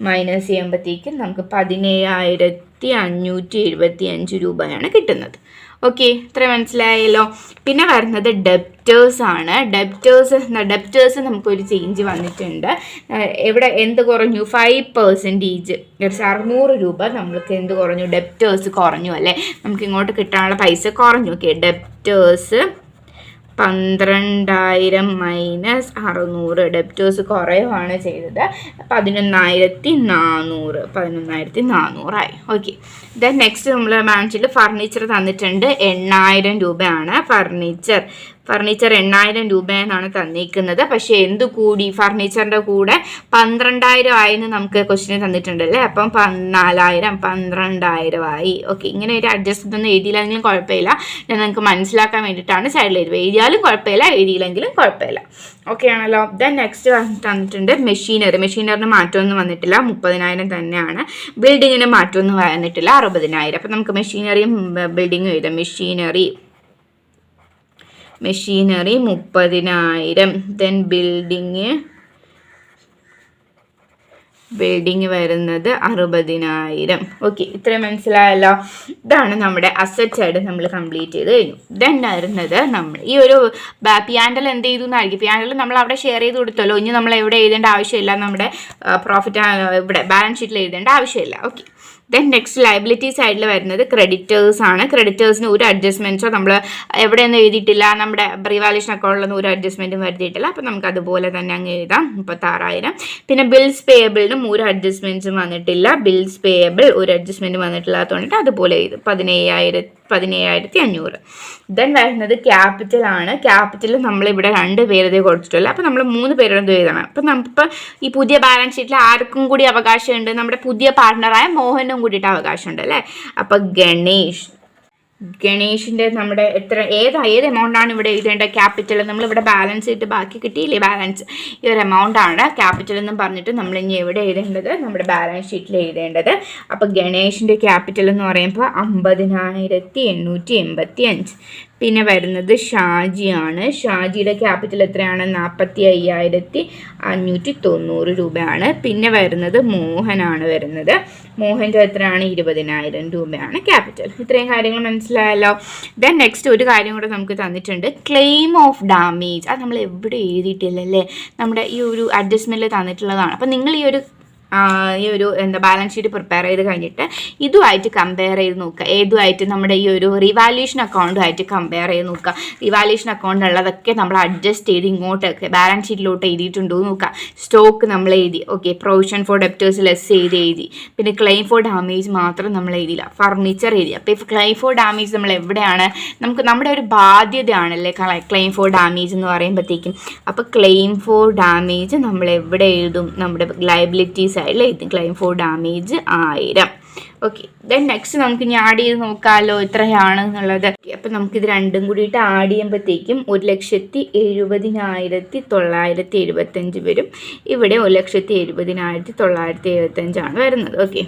മൈനസ് ചെയ്യുമ്പോഴത്തേക്കും നമുക്ക് 17,575 രൂപയാണ് കിട്ടുന്നത്. ഓക്കെ, ഇത്ര മനസ്സിലായല്ലോ. പിന്നെ വരുന്നത് ഡെപ്റ്റേഴ്സ് ആണ്. ഡെപ്റ്റേഴ്സ് നമുക്കൊരു ചേഞ്ച് വന്നിട്ടുണ്ട്. ഇവിടെ എന്ത് കുറഞ്ഞു? 5%. 600 രൂപ നമ്മൾക്ക് എന്ത് കുറഞ്ഞു? ഡെപ്റ്റേഴ്സ് കുറഞ്ഞു അല്ലേ. നമുക്ക് ഇങ്ങോട്ട് കിട്ടാനുള്ള പൈസ കുറഞ്ഞു. ഓക്കെ, ഡെപ്റ്റേഴ്സ് 12,000 മൈനസ് 600 ഡെപ്റ്റേഴ്സ് കുറയുവാണ് ചെയ്തത്. 11,400 ആയി. ഓക്കെ, ദെൻ നെക്സ്റ്റ് നമ്മൾ ബാലൻസിൽ ഫർണിച്ചർ തന്നിട്ടുണ്ട്. 8,000 രൂപയാണ് ഫർണിച്ചർ 8,000 രൂപയെന്നാണ് തന്നിരിക്കുന്നത്. പക്ഷേ എന്ത് കൂടി? ഫർണിച്ചറിൻ്റെ കൂടെ 12,000 ആയെന്ന് നമുക്ക് ക്വസ്റ്റ്യൻ തന്നിട്ടുണ്ടല്ലേ. അപ്പം 4,000 12,000 ആയി. ഓക്കെ, ഇങ്ങനെ ഒരു അഡ്ജസ്റ്റ് ഒന്നും എഴുതിയില്ലെങ്കിലും കുഴപ്പമില്ല. ഞാൻ നിങ്ങൾക്ക് മനസ്സിലാക്കാൻ വേണ്ടിയിട്ടാണ് സൈഡിൽ എഴുതിയാലും കുഴപ്പമില്ല, എഴുതിയില്ലെങ്കിലും കുഴപ്പമില്ല. ഓക്കെ ആണല്ലോ. ദെൻ നെക്സ്റ്റ് തന്നിട്ടുണ്ട് മെഷീനറിന് മാറ്റമൊന്നും വന്നിട്ടില്ല, 30,000 തന്നെയാണ്. ബിൽഡിങ്ങിന് മാറ്റമൊന്നും വന്നിട്ടില്ല, 60,000. അപ്പം നമുക്ക് മെഷീനറിയും ബിൽഡിങ്ങും എഴുതാം. മെഷീനറി 30,000. ദെൻ ബിൽഡിങ് വരുന്നത് 60,000. ഓക്കെ, ഇത്രയും മനസ്സിലായല്ലോ. ഇതാണ് നമ്മുടെ അസറ്റ് സൈഡ് നമ്മൾ കംപ്ലീറ്റ് ചെയ്ത് കഴിഞ്ഞു. ദെൻ വരുന്നത് നമ്മൾ ഈ ഒരു പിയാൻഡൽ എന്ത് ചെയ്തു എന്നായിരിക്കും. പിയാൻഡൽ നമ്മൾ അവിടെ ഷെയർ ചെയ്ത് കൊടുത്തല്ലോ. ഇനി നമ്മൾ എവിടെ എഴുതേണ്ട ആവശ്യമില്ല, നമ്മുടെ പ്രോഫിറ്റ് ഇവിടെ ബാലൻസ് ഷീറ്റിൽ എഴുതേണ്ട ആവശ്യമില്ല. ഓക്കെ, ദെൻ നെക്സ്റ്റ് ലയബിലിറ്റി സൈഡിൽ വരുന്നത് ക്രെഡിറ്റേഴ്സ് ആണ്. ക്രെഡിറ്റേഴ്സിന് ഒരു അഡ്ജസ്റ്റ്മെൻറ്റ്സോ നമ്മൾ എവിടെയൊന്നും എഴുതിയിട്ടില്ല, നമ്മുടെ റിവാലുവേഷൻ അക്കൗണ്ടിലൊന്നും ഒരു അഡ്ജസ്റ്റ്മെൻറ്റും വരുത്തിയിട്ടില്ല. അപ്പോൾ നമുക്ക് അതുപോലെ തന്നെ അങ്ങ് എഴുതാം 36,000. പിന്നെ ബിൽസ് പേയബിളിനും ഒരു അഡ്ജസ്റ്റ്മെൻറ്റ്സും വന്നിട്ടില്ല. ബിൽസ് പേയബിൾ ഒരു അഡ്ജസ്റ്റ്മെൻറ്റ് വന്നിട്ടില്ലാത്തതുകൊണ്ട് അതുപോലെ എഴുതും 17,500. ദെൻ വരുന്നത് ക്യാപിറ്റൽ ആണ്. ക്യാപിറ്റൽ നമ്മളിവിടെ 2 പേരതേ കൊടുത്തിട്ടുള്ളൂ. അപ്പോൾ നമ്മൾ 3 പേരെന്ത് എഴുതണം. അപ്പം നമുക്കിപ്പോൾ ഈ പുതിയ ബാലൻസ് ഷീറ്റിൽ ആർക്കും കൂടി അവകാശമുണ്ട്, നമ്മുടെ പുതിയ പാർട്ട്ണറായ മോഹനും കൂടിയിട്ട് അവകാശമുണ്ട് അല്ലേ. അപ്പോൾ ഗണേഷിൻ്റെ നമ്മുടെ ഏത് എമൗണ്ടാണ് ഇവിടെ എഴുതേണ്ടത്. ക്യാപിറ്റൽ നമ്മളിവിടെ ബാലൻസ് ഇട്ട് ബാക്കി കിട്ടിയില്ലേ ബാലൻസ്, ഈ ഒരു എമൗണ്ടാണ് ക്യാപിറ്റൽ എന്നും പറഞ്ഞിട്ട് നമ്മൾ ഇനി എവിടെ എഴുതേണ്ടത്, നമ്മുടെ ബാലൻസ് ഷീറ്റിൽ എഴുതേണ്ടത്. അപ്പോൾ ഗണേഷിൻ്റെ ക്യാപിറ്റൽ എന്ന് പറയുമ്പോൾ 50,885. പിന്നെ വരുന്നത് ഷാജിയാണ്. ഷാജിയുടെ ക്യാപിറ്റൽ എത്രയാണ്, 45,590 രൂപയാണ്. പിന്നെ വരുന്നത് മോഹനാണ് വരുന്നത്. മോഹൻ്റെ എത്രയാണ്, 20,000 രൂപയാണ് ക്യാപിറ്റൽ. ഇത്രയും കാര്യങ്ങൾ മനസ്സിലായല്ലോ. ദെൻ നെക്സ്റ്റ് ഒരു കാര്യം കൂടെ നമുക്ക് തന്നിട്ടുണ്ട്, ക്ലെയിം ഓഫ് ഡാമേജ്. അത് നമ്മൾ എവിടെ എഴുതിയിട്ടില്ലല്ലേ, നമ്മുടെ ഈ ഒരു അഡ്ജസ്റ്റ്മെൻറ്റിൽ തന്നിട്ടുള്ളതാണ്. അപ്പം നിങ്ങൾ ഈ ഒരു ബാലൻസ് ഷീറ്റ് പ്രിപ്പയർ ചെയ്ത് കഴിഞ്ഞിട്ട് ഇതുമായിട്ട് കമ്പയർ ചെയ്ത് നോക്കുക. ഏതുമായിട്ട്, നമ്മുടെ ഈ ഒരു റിവാലുവേഷൻ അക്കൗണ്ടുമായിട്ട് കമ്പയർ ചെയ്ത് നോക്കുക. റിവാലുവേഷൻ അക്കൗണ്ട് ഉള്ളതൊക്കെ നമ്മൾ അഡ്ജസ്റ്റ് ചെയ്ത് ഇങ്ങോട്ടൊക്കെ ബാലൻസ് ഷീറ്റിലോട്ട് എഴുതിയിട്ടുണ്ടോ എന്ന് നോക്കുക. സ്റ്റോക്ക് നമ്മൾ എഴുതി, okay. Provision for debtors less എഴുതി. പിന്നെ ക്ലെയിം ഫോർ ഡാമേജ് മാത്രം നമ്മൾ എഴുതിയില്ല, ഫർണിച്ചർ എഴുതി. അപ്പോൾ ഈ ക്ലെയിം ഫോർ ഡാമേജ് നമ്മൾ എവിടെയാണ്, നമുക്ക് നമ്മുടെ ഒരു ബാധ്യതയാണല്ലേ ക്ലെയിം ഫോർ ഡാമേജ് എന്ന് പറയുമ്പോഴത്തേക്കും. അപ്പോൾ ക്ലെയിം ഫോർ ഡാമേജ് നമ്മൾ എവിടെ എഴുതും, നമ്മുടെ ലയബിലിറ്റീസ് സൈഡിൽ എഴുതും claim for damage 1000. Okay, then next നമുക്ക് ഇനി ആഡ് ചെയ്ത് നോക്കാമല്ലോ എത്രയാണ് എന്നുള്ളത്. അപ്പം നമുക്കിത് രണ്ടും കൂടിയിട്ട് ആഡ് ചെയ്യുമ്പോഴത്തേക്കും 1,70,975 വരും. ഇവിടെ 1,70,975 വരുന്നത്. ഓക്കെ,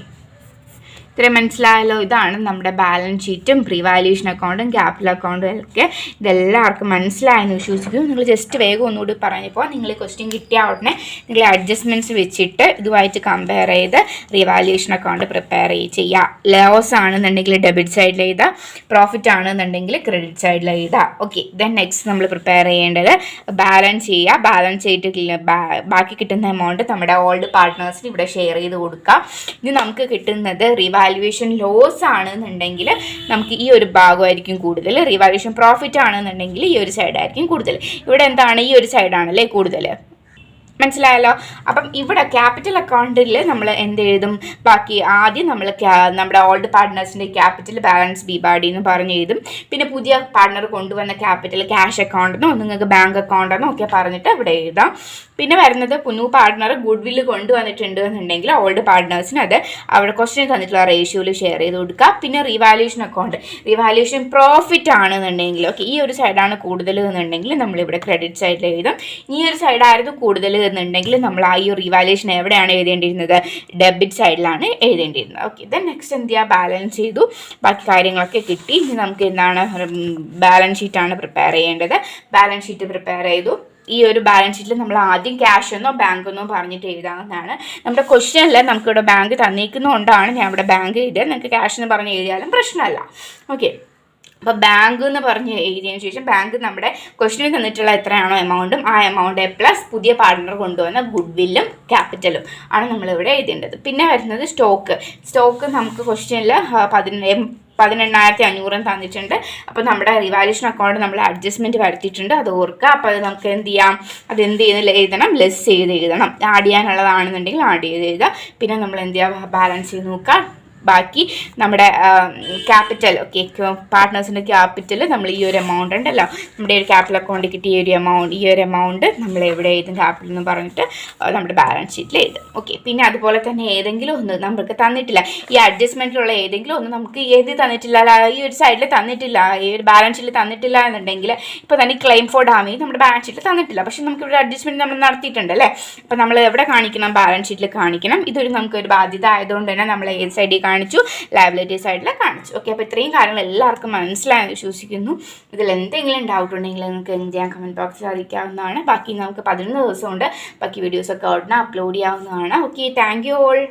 ഇത്രയും മനസ്സിലായല്ലോ. ഇതാണ് നമ്മുടെ ബാലൻസ് ഷീറ്റും പ്രീവാല്യൂഷൻ അക്കൗണ്ടും ക്യാപിറ്റൽ അക്കൗണ്ടും ഒക്കെ. ഇതെല്ലാവർക്കും മനസ്സിലായെന്ന് വിശ്വസിക്കുന്നു. നിങ്ങൾ ജസ്റ്റ് വേഗം ഒന്നുകൂടി പറഞ്ഞപ്പോൾ നിങ്ങൾ ക്വസ്റ്റ്യൻ കിട്ടിയ ഉടനെ നിങ്ങൾ അഡ്ജസ്റ്റ്മെൻറ്റ്സ് വെച്ചിട്ട് ഇതുമായിട്ട് കമ്പയർ ചെയ്ത് റിവാല്യൂഷൻ അക്കൗണ്ട് പ്രിപ്പയർ ചെയ്യുക. ലോസ് ആണെന്നുണ്ടെങ്കിൽ ഡെബിറ്റ് സൈഡിൽ എഴുതുക, പ്രോഫിറ്റ് ആണെന്നുണ്ടെങ്കിൽ ക്രെഡിറ്റ് സൈഡിൽ എഴുതുക. ഓക്കെ, ദെൻ നെക്സ്റ്റ് നമ്മൾ പ്രിപ്പയർ ചെയ്യേണ്ടത് ബാലൻസ് ചെയ്യുക. ബാലൻസ് ചെയ്തിട്ട് ബാക്കി കിട്ടുന്ന എമൗണ്ട് നമ്മുടെ ഓൾഡ് പാർട്ട്നേഴ്സിന് ഇവിടെ ഷെയർ ചെയ്ത് കൊടുക്കുക. ഇനി നമുക്ക് കിട്ടുന്നത് റിവാലുവേഷൻ ലോസ് ആണെന്നുണ്ടെങ്കിൽ നമുക്ക് ഈ ഒരു ഭാഗമായിരിക്കും കൂടുതൽ, റിവാലുവേഷൻ പ്രോഫിറ്റ് ആണെന്നുണ്ടെങ്കിൽ ഈ ഒരു സൈഡായിരിക്കും കൂടുതൽ. ഇവിടെ എന്താണ്, ഈ ഒരു സൈഡാണല്ലേ കൂടുതൽ. മനസ്സിലായല്ലോ. അപ്പം ഇവിടെ ക്യാപിറ്റൽ അക്കൗണ്ടിൽ നമ്മൾ എന്ത് എഴുതും, ബാക്കി ആദ്യം നമ്മൾ നമ്മുടെ ഓൾഡ് പാർട്ട്നേഴ്സിൻ്റെ ക്യാപിറ്റൽ ബാലൻസ് ബിബാഡി എന്ന് പറഞ്ഞ് എഴുതും. പിന്നെ പുതിയ പാർട്ട്ണർ കൊണ്ടുവന്ന ക്യാപിറ്റൽ ക്യാഷ് അക്കൗണ്ടെന്നോ നിങ്ങൾക്ക് ബാങ്ക് അക്കൗണ്ടെന്നോ ഒക്കെ പറഞ്ഞിട്ട് ഇവിടെ എഴുതാം. പിന്നെ വരുന്നത് ന്യൂ പാർട്ട്ണർ ഗുഡ് വില്ല് കൊണ്ടുവന്നിട്ടുണ്ട് എന്നുണ്ടെങ്കിൽ ഓൾഡ് പാർട്ട്നേഴ്സിന് അത് അവിടെ ക്വസ്റ്റ്യൻ തന്നിട്ടുള്ള റേഷ്യോയിൽ ഷെയർ ചെയ്ത് കൊടുക്കുക. പിന്നെ റിവാല്യൂഷൻ അക്കൗണ്ട്, റിവാല്യൂഷൻ പ്രോഫിറ്റ് ആണെന്നുണ്ടെങ്കിൽ ഓക്കെ ഈ ഒരു സൈഡാണ് കൂടുതൽ എന്നുണ്ടെങ്കിൽ നമ്മളിവിടെ ക്രെഡിറ്റ് സൈഡിൽ എഴുതും. ഈ ഒരു സൈഡായിരുന്നു കൂടുതൽ എന്നുണ്ടെങ്കിൽ നമ്മൾ ആ ഈ റിവാല്യൂഷൻ എവിടെയാണ് എഴുതേണ്ടിയിരുന്നത്, ഡെബിറ്റ് സൈഡിലാണ് എഴുതേണ്ടിയിരുന്നത്. ഓക്കെ, ദെൻ നെക്സ്റ്റ് എന്ത് ചെയ്യുക, ബാലൻസ് ചെയ്തു, ബാക്കി കാര്യങ്ങളൊക്കെ കിട്ടി. ഇനി നമുക്ക് എന്താണ് ബാലൻസ് ഷീറ്റാണ് പ്രിപ്പയർ ചെയ്യേണ്ടത്. ബാലൻസ് ഷീറ്റ് പ്രിപ്പയർ ചെയ്തു. ഈ ഒരു ബാലൻസ് ഷീറ്റിൽ നമ്മൾ ആദ്യം ക്യാഷ് എന്നോ ബാങ്ക് എന്നോ പറഞ്ഞിട്ട് എഴുതാവുന്നതാണ്. നമ്മുടെ ക്വസ്റ്റ്യനിൽ നമുക്കിവിടെ ബാങ്ക് തന്നിരിക്കുന്നതുകൊണ്ടാണ് ഞാൻ ഇവിടെ ബാങ്ക് എഴുതുക. നിങ്ങൾക്ക് ക്യാഷ് എന്ന് പറഞ്ഞ് എഴുതിയാലും പ്രശ്നമല്ല. ഓക്കെ, അപ്പോൾ ബാങ്ക് എന്ന് പറഞ്ഞ് എഴുതിയതിന് ശേഷം ബാങ്ക് നമ്മുടെ ക്വസ്റ്റ്യനിൽ തന്നിട്ടുള്ള എത്രയാണോ എമൗണ്ടും ആ എമൗണ്ട് പ്ലസ് പുതിയ പാർട്ട്ണർ കൊണ്ടുവന്ന ഗുഡ് വില്ലും ക്യാപിറ്റലും ആണ് നമ്മളിവിടെ എഴുതേണ്ടത്. പിന്നെ വരുന്നത് സ്റ്റോക്ക് നമുക്ക് ക്വസ്റ്റ്യനിൽ 18,500 തന്നിട്ടുണ്ട്. അപ്പോൾ നമ്മുടെ റിവാല്യൂഷൻ അക്കൗണ്ട് നമ്മൾ അഡ്ജസ്റ്റ്മെൻറ്റ് വരുത്തിയിട്ടുണ്ട്, അത് ഓർക്കുക. അപ്പോൾ അത് നമുക്ക് എന്ത് ചെയ്യാം, അതെന്ത് ചെയ്യുന്ന എഴുതണം, ലെസ് ചെയ്ത് എഴുതണം. ആഡ് ചെയ്യാനുള്ളതാണെന്നുണ്ടെങ്കിൽ ആഡ് ചെയ്ത് എഴുതുക. പിന്നെ നമ്മൾ എന്ത് ചെയ്യുക, ബാലൻസ് ചെയ്ത് നോക്കുക. ബാക്കി നമ്മുടെ ക്യാപിറ്റൽ ഓക്കെ പാർട്ട്നേഴ്സിൻ്റെ ക്യാപിറ്റൽ നമ്മൾ ഈ ഒരു എമൗണ്ട് ഉണ്ടല്ലോ, നമ്മുടെ ഒരു ക്യാപിറ്റൽ അക്കൗണ്ടിൽ കിട്ടിയ ഈ ഒരു എമൗണ്ട് നമ്മൾ എവിടെ എഴുതും, ക്യാപിറ്റൽ എന്ന് പറഞ്ഞിട്ട് നമ്മുടെ ബാലൻസ് ഷീറ്റിൽ എഴുതും. ഓക്കെ, പിന്നെ അതുപോലെ തന്നെ ഏതെങ്കിലും ഒന്ന് നമുക്ക് തന്നിട്ടില്ല, ഈ അഡ്ജസ്റ്റ്മെൻറ്റിലുള്ള ഏതെങ്കിലും ഒന്ന് നമുക്ക് തന്നിട്ടില്ല, ഈ ഒരു സൈഡിൽ തന്നിട്ടില്ല, ഈ ഒരു ബാലൻസ് ഷീറ്റിൽ തന്നിട്ടില്ല എന്നുണ്ടെങ്കിൽ ഇപ്പോൾ തന്നെ ക്ലെയിം ഫോർ ഡാമേജ് നമ്മുടെ ബാലൻസ് ഷീറ്റിൽ തന്നിട്ടില്ല, പക്ഷേ നമുക്ക് ഇവിടെ അഡ്ജസ്റ്റ്മെൻറ്റ് നമ്മൾ നടത്തിയിട്ടുണ്ട് അല്ലേ. അപ്പോൾ നമ്മൾ എവിടെ കാണിക്കണം, ബാലൻസ് ഷീറ്റിൽ കാണിക്കണം. ഇതൊരു നമുക്കൊരു ബാധ്യത ആയതുകൊണ്ട് തന്നെ നമ്മൾ ഏത് സൈഡിൽ കാണിച്ചു, ലയബിലിറ്റി സൈഡിൽ കാണിച്ചു. ഓക്കെ, അപ്പോൾ ഇത്രയും കാര്യങ്ങൾ എല്ലാവർക്കും മനസ്സിലായെന്ന് വിശ്വസിക്കുന്നു. ഇതിൽ എന്തെങ്കിലും ഡൗട്ട് ഉണ്ടെങ്കിൽ നിങ്ങൾക്ക് എന്ത് ചെയ്യാൻ കമൻറ്റ് ബോക്സിൽ അറിയിക്കാവുന്നതാണ്. ബാക്കി നമുക്ക് 11 ദിവസമുണ്ട്, ബാക്കി വീഡിയോസൊക്കെ ഉടനെ അപ്ലോഡ് ചെയ്യാവുന്നതാണ്. Okay, thank you all.